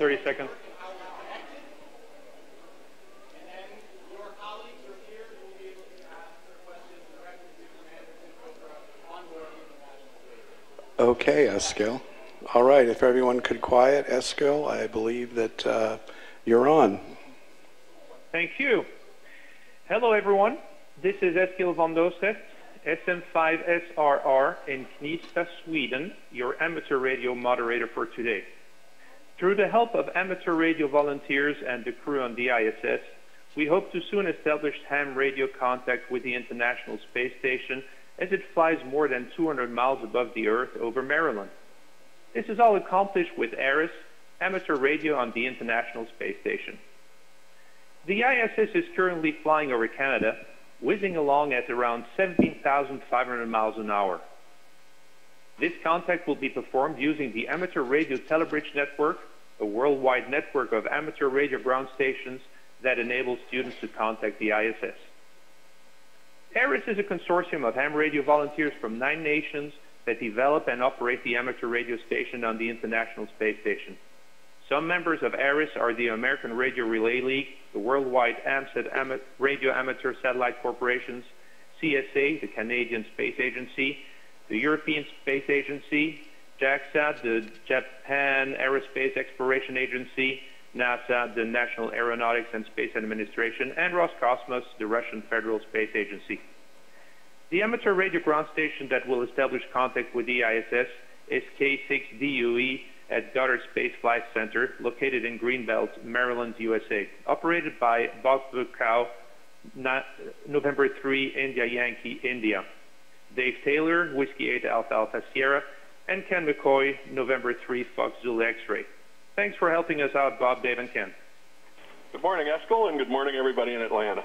30 seconds. Okay, Eskil. All right, if everyone could quiet, Eskil, I believe that you're on. Thank you. Hello, everyone. This is Eskil van Doosrecht, SM5SRR in Knivsta, Sweden, your amateur radio moderator for today. Through the help of amateur radio volunteers and the crew on the ISS, we hope to soon establish ham radio contact with the International Space Station as it flies more than 200 miles above the Earth over Maryland. This is all accomplished with ARRIS, amateur radio on the International Space Station. The ISS is currently flying over Canada, whizzing along at around 17,500 miles an hour. This contact will be performed using the Amateur Radio Telebridge Network, a worldwide network of amateur radio ground stations that enables students to contact the ISS. ARRIS is a consortium of ham radio volunteers from 9 nations that develop and operate the amateur radio station on the International Space Station. Some members of ARRIS are the American Radio Relay League, the Worldwide AMSAT Radio Amateur Satellite Corporations, CSA, the Canadian Space Agency, the European Space Agency, JAXA, the Japan Aerospace Exploration Agency, NASA, the National Aeronautics and Space Administration, and Roscosmos, the Russian Federal Space Agency. The amateur radio ground station that will establish contact with the ISS is K6DUE at Goddard Space Flight Center, located in Greenbelt, Maryland, USA, operated by Bob Bukow, November 3, India Yankee, India. Dave Taylor, Whiskey 8 Alpha Alpha Sierra, and Ken McCoy, November 3, Fox Zulu X-Ray. Thanks for helping us out, Bob, Dave, and Ken. Good morning, Eskil, and good morning, everybody in Atlanta.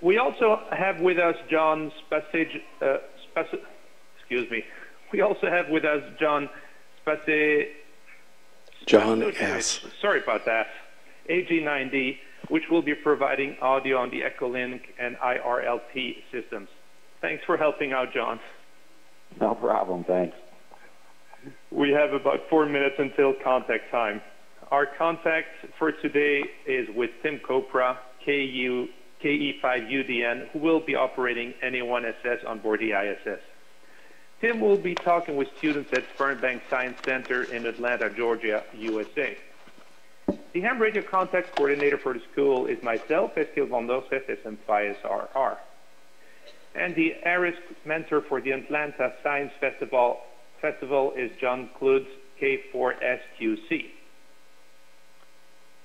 We also have with us John We also have with us John S. Sorry about that. AG9D, which will be providing audio on the Echolink and IRLP systems. Thanks for helping out, John. No problem, thanks. We have about 4 minutes until contact time. Our contact for today is with Tim Copra, KE5UDN, who will be operating NA1SS on board the ISS. Tim will be talking with students at Fernbank Science Center in Atlanta, Georgia, USA. The ham radio contact coordinator for the school is myself, Eskil van Doosrecht, SM5SRR. And the ARRIS mentor for the Atlanta Science Festival is John Klutz, K4SQC.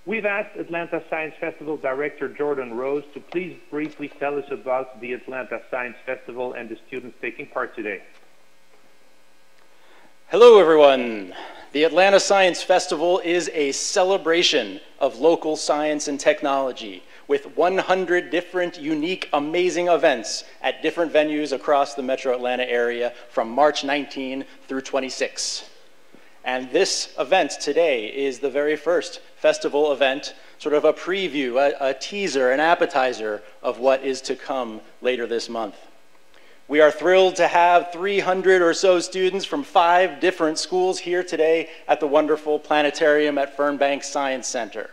We've asked Atlanta Science Festival Director Jordan Rose to please briefly tell us about the Atlanta Science Festival and the students taking part today. Hello, everyone. The Atlanta Science Festival is a celebration of local science and technology with 100 different, unique, amazing events at different venues across the metro Atlanta area from March 19 through 26. And this event today is the very first festival event, sort of a preview, a teaser, an appetizer of what is to come later this month. We are thrilled to have 300 or so students from 5 different schools here today at the wonderful planetarium at Fernbank Science Center.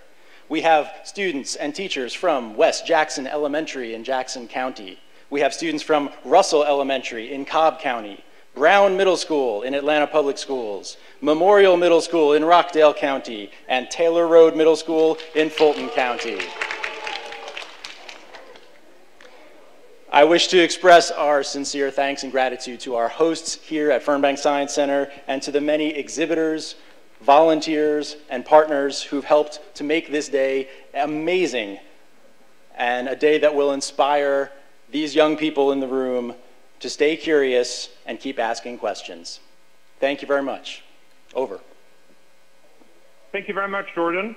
We have students and teachers from West Jackson Elementary in Jackson County. We have students from Russell Elementary in Cobb County, Brown Middle School in Atlanta Public Schools, Memorial Middle School in Rockdale County, and Taylor Road Middle School in Fulton County. I wish to express our sincere thanks and gratitude to our hosts here at Fernbank Science Center and to the many exhibitors, volunteers, and partners who've helped to make this day amazing and a day that will inspire these young people in the room to stay curious and keep asking questions. Thank you very much. Over. Thank you very much, Jordan.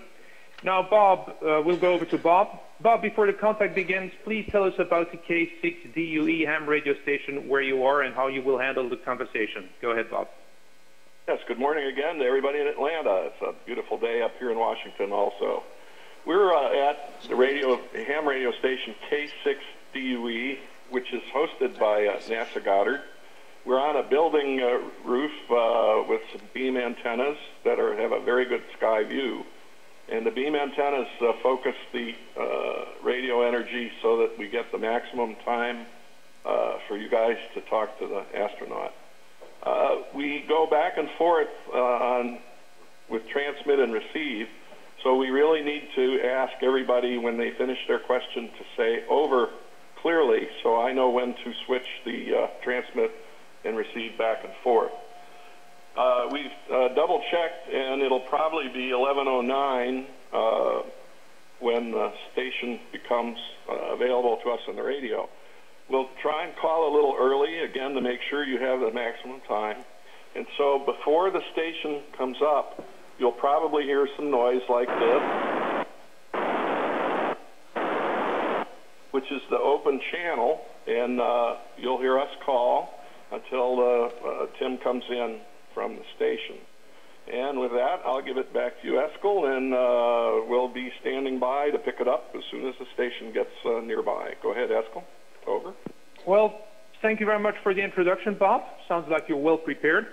Now, Bob, we'll go over to Bob. Bob, before the contact begins, please tell us about the K6DUE ham radio station, where you are and how you will handle the conversation. Go ahead, Bob. Yes, good morning again to everybody in Atlanta. It's a beautiful day up here in Washington also. We're at the ham radio station K6DUE, which is hosted by NASA Goddard. We're on a building roof with some beam antennas that have a very good sky view. And the beam antennas focus the radio energy so that we get the maximum time for you guys to talk to the astronaut. We go back and forth with transmit and receive, so we really need to ask everybody when they finish their question to say over clearly, so I know when to switch the transmit and receive back and forth. We've double-checked, and it'll probably be 11:09 when the station becomes available to us on the radio. We'll try and call a little early, again, to make sure you have the maximum time. And so before the station comes up, you'll probably hear some noise like this, which is the open channel, and you'll hear us call until Tim comes in from the station. And with that, I'll give it back to you, Eskil, and we'll be standing by to pick it up as soon as the station gets nearby. Go ahead, Eskil. Over. Well, thank you very much for the introduction, Bob. Sounds like you're well prepared.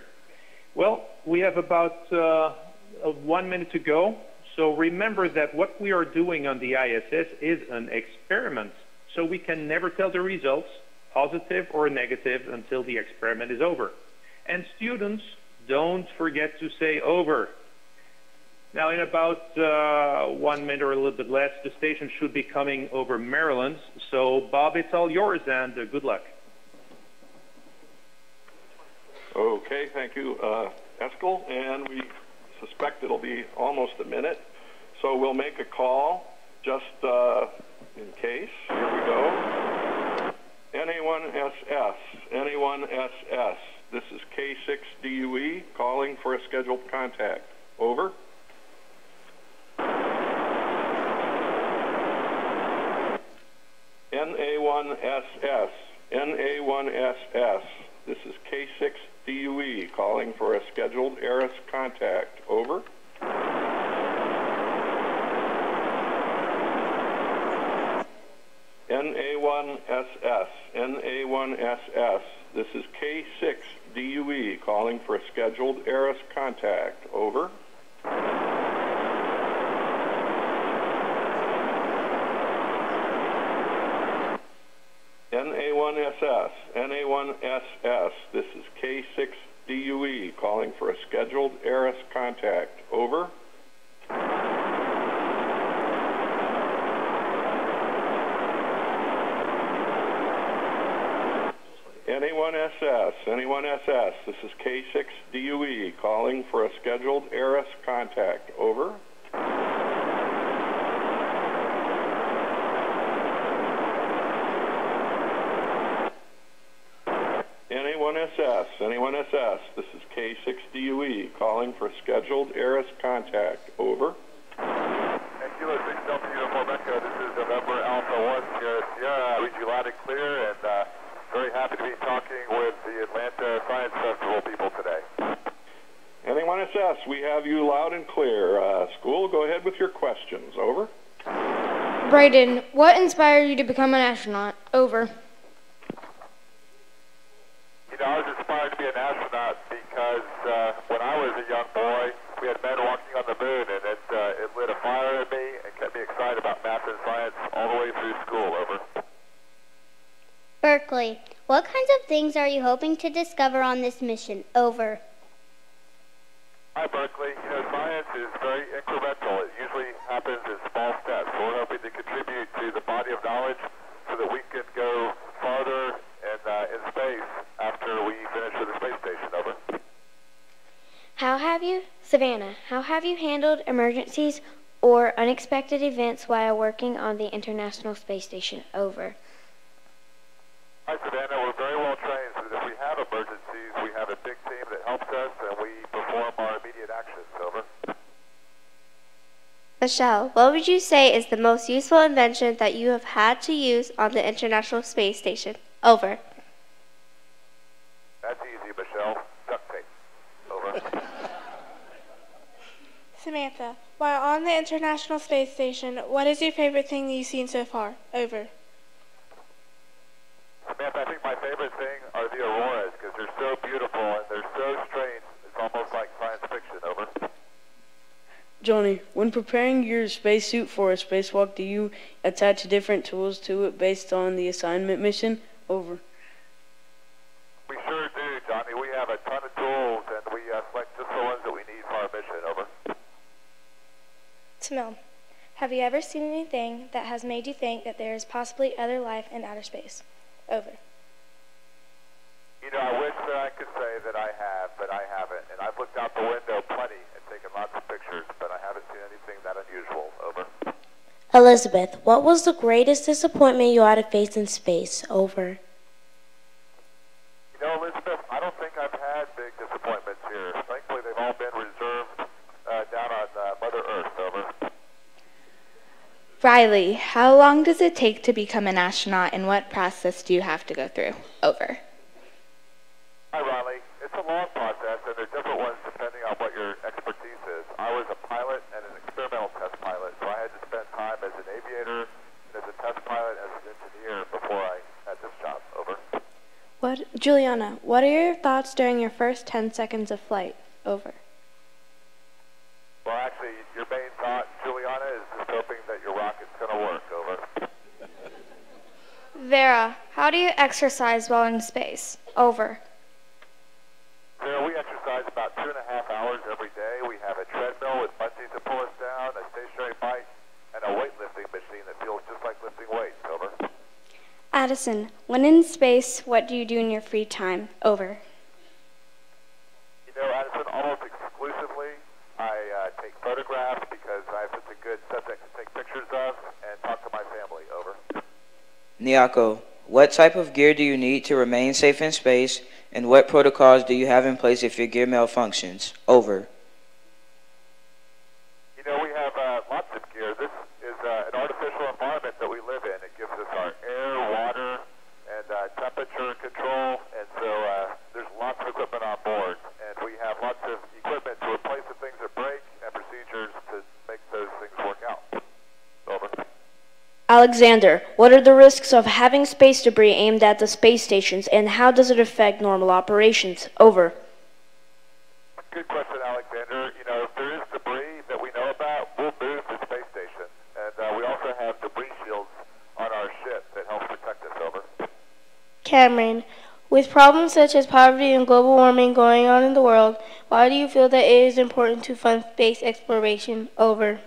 Well, we have about 1 minute to go. So remember that what we are doing on the ISS is an experiment. So we can never tell the results, positive or negative, until the experiment is over. And students, don't forget to say over. Now, in about 1 minute or a little bit less, the station should be coming over Maryland. So, Bob, it's all yours, and good luck. Okay, thank you, Eskil. And we suspect it'll be almost a minute. So we'll make a call just in case. Here we go. NA1SS, NA1SS. This is K6DUE calling for a scheduled contact. Over. NA1SS, NA1SS. This is K6DUE calling for a scheduled ARRIS contact. Over. NA1SS, NA1SS. This is K6DUE calling for a scheduled ARRIS contact. Over. NA1SS, NA1SS. This is K6DUE calling for a scheduled ARRIS contact. Over. NA1SS, NA1SS. This is K6DUE calling for a scheduled ARRIS contact. Over. NA1SS, NA1SS. This is K6DUE calling for scheduled ARRIS contact. Over. And Kilo 6 Delta Uniform Echo, this is November Alpha 1 Sierra Sierra. I read you loud and clear, and very happy to be talking with the Atlanta Science Festival people today. NA1SS, we have you loud and clear. School, go ahead with your questions. Over. Brayden, what inspired you to become an astronaut? Over. You know, I was inspired to be an astronaut because when I was a young boy, we had men walking on the moon, and it lit a fire in me and kept me excited about math and science all the way through school. Over. Berkeley, what kinds of things are you hoping to discover on this mission? Over. Hi, Berkeley. You know, science is very incremental. It usually happens in small steps. So we're hoping to contribute to the body of knowledge so that we can go farther in space after we finish with the space station. Over. Savannah, how have you handled emergencies or unexpected events while working on the International Space Station? Over. Hi, Savannah. We're very well trained, so that if we have emergencies, we have a big team that helps us, and we perform our immediate actions. Over. Michelle, what would you say is the most useful invention that you have had to use on the International Space Station? Over. That's easy, Michelle. Duct tape. Over. Samantha, while on the International Space Station, what is your favorite thing you've seen so far? Over. Samantha, I think my favorite thing are the auroras because they're so Johnny, when preparing your spacesuit for a spacewalk, do you attach different tools to it based on the assignment mission? Over. We sure do, Johnny. We have a ton of tools, and we select just the ones that we need for our mission. Over. Tamil, have you ever seen anything that has made you think that there is possibly other life in outer space? Over. You know, I wish that I could say that I have, but I haven't. And I've looked out the window plenty and taken lots of pictures, but I haven't seen anything that unusual. Over. Elizabeth, what was the greatest disappointment you had to face in space? Over. You know, Elizabeth, I don't think I've had big disappointments here. Thankfully, they've all been reserved down on Mother Earth. Over. Riley, how long does it take to become an astronaut, and what process do you have to go through? Over. Hi, Riley. It's a long process, and there are different ones depending on what your expertise is. I was a pilot and an experimental test pilot, so I had to spend time as an aviator and as a test pilot and as an engineer before I had this job. Over. Juliana, what are your thoughts during your first 10 seconds of flight? Over. Well, actually, your main thought, Juliana, is just hoping that your rocket's going to work. Over. Vera, how do you exercise while in space? Over. You know, we exercise about 2.5 hours every day. We have a treadmill with bungees that pull us down, a stationary bike, and a weightlifting machine that feels just like lifting weights. Over. Addison, when in space, what do you do in your free time? Over. You know, Addison, almost exclusively, I take photographs because I have such a good subject to take pictures of and talk to my family. Over. Nyako, what type of gear do you need to remain safe in space, and what protocols do you have in place if your gear malfunctions? Over. You know, we have lots of gear. This is an artificial environment that we live in. It gives us our air, water, and temperature control, and so there's lots of equipment on board. And we have lots of equipment to replace the things that break and procedures to make those things work out. Over. Alexander, what are the risks of having space debris aimed at the space stations, and how does it affect normal operations? Over. Good question, Alexander. You know, if there is debris that we know about, we'll move to the space station. And we also have debris shields on our ship that help protect us. Over. Cameron, with problems such as poverty and global warming going on in the world, why do you feel that it is important to fund space exploration? Over.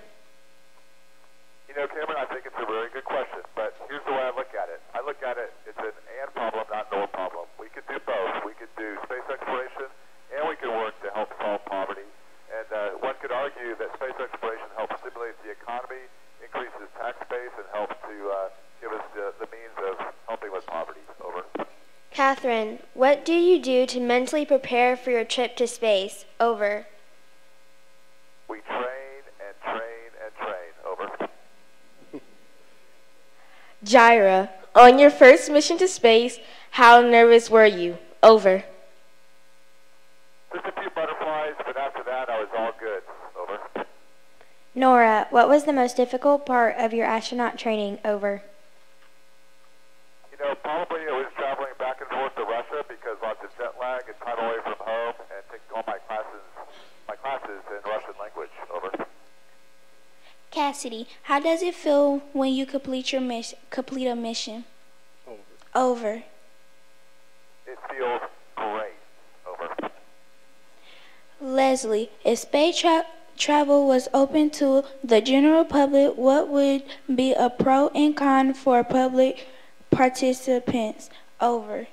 You know, Cameron, I think it's a very good question, but here's the way I look at it. I look at it, it's an and problem, not no problem. We could do both. We could do space exploration, and we could work to help solve poverty. And one could argue that space exploration helps stimulate the economy, increases tax base, and helps to give us the means of helping with poverty. Over. Catherine, what do you do to mentally prepare for your trip to space? Over. We train and train and train. Over. Jaira, on your first mission to space, how nervous were you? Over. Just a few butterflies, but after that, I was all good. Over. Nora, what was the most difficult part of your astronaut training? Over. You know, probably it was traveling back and forth to Russia because lots of jet lag and time away from home and taking all my classes in Russian language. Over. Cassidy, how does it feel when you complete a mission? Over. It feels great. Over. Leslie, if space travel was open to the general public, what would be a pro and con for public participants? Over.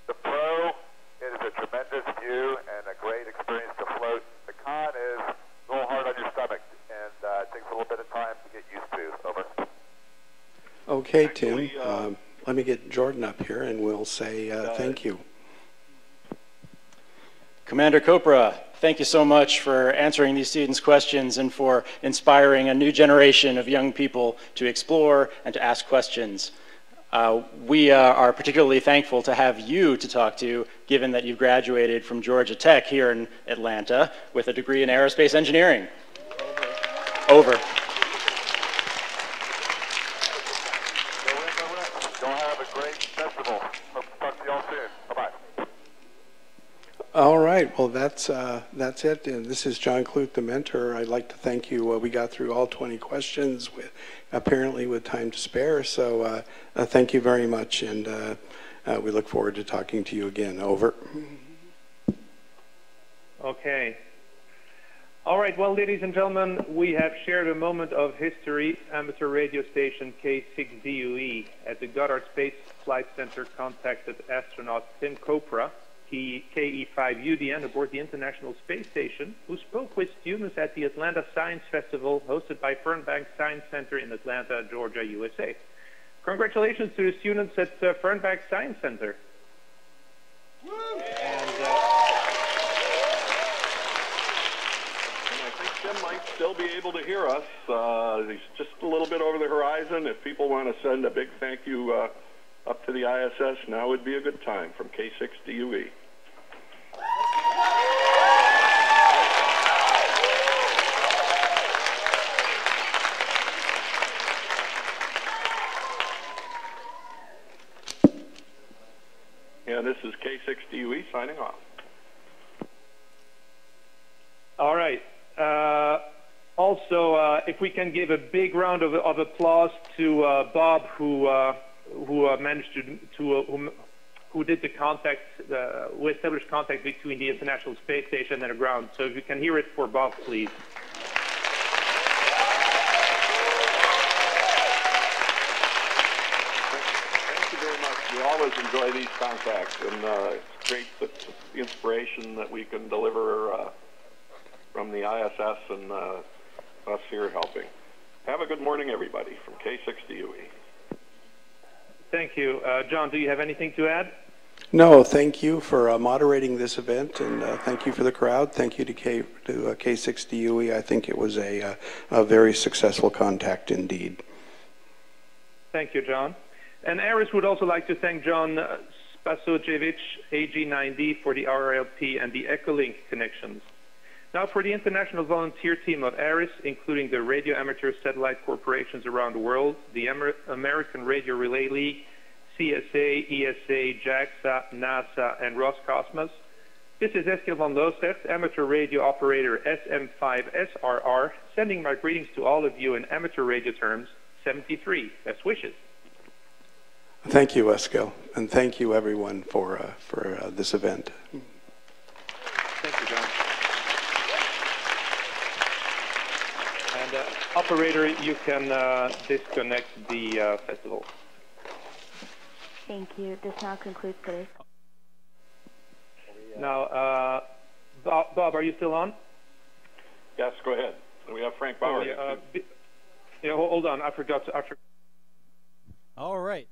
The pro, it is a tremendous view and a great experience to float. The con is a little hard on your stomach, and it takes a little bit of time to get used to. Over. Okay, Tim. Let me get Jordan up here, and we'll say thank you. Commander Copra, thank you so much for answering these students' questions and for inspiring a new generation of young people to explore and to ask questions. We are particularly thankful to have you to talk to, given that you've graduated from Georgia Tech here in Atlanta with a degree in aerospace engineering. Over. Y'all have a great festival. Hope to talk to y'all soon. Bye-bye. All right, well, that's it. And this is John Clute, the mentor. I'd like to thank you. We got through all 20 questions, apparently with time to spare. So thank you very much, and we look forward to talking to you again. Over. Okay. All right, well, ladies and gentlemen, we have shared a moment of history. Amateur radio station K6DUE at the Goddard Space Flight Center contacted astronaut Tim Kopra, KE5UDN, aboard the International Space Station, who spoke with students at the Atlanta Science Festival hosted by Fernbank Science Center in Atlanta, Georgia, USA. Congratulations to the students at Fernbank Science Center. Tim might still be able to hear us. He's just a little bit over the horizon. If people want to send a big thank you up to the ISS, now would be a good time from K6DUE. And this is K6DUE signing off. All right. Also, if we can give a big round of applause to Bob, who managed who did the contact, who established contact between the International Space Station and the ground. So if you can hear it for Bob, please. Thank you very much. We always enjoy these contacts, and it's great that the inspiration that we can deliver from the ISS and us here helping. Have a good morning, everybody, from K6DUE. Thank you. John, do you have anything to add? No, thank you for moderating this event, and thank you for the crowd. Thank you to K6DUE. I think it was a very successful contact indeed. Thank you, John. And ARRIS would also like to thank John Spasojevic, AG9D, for the RRLP and the Echolink connections. Now for the international volunteer team of ARRIS, including the radio amateur satellite corporations around the world, the American Radio Relay League, CSA, ESA, JAXA, NASA, and Roscosmos. This is Eskil van Loosrecht, amateur radio operator SM5SRR, sending my greetings to all of you in amateur radio terms, 73. Best wishes. Thank you, Eskil, and thank you everyone for this event. Thank you, John. And operator, you can disconnect the festival. Thank you. This now concludes today's. Now, Bob, are you still on? Yes, go ahead. We have Frank Bauer. Yeah, hold on. I forgot. All right.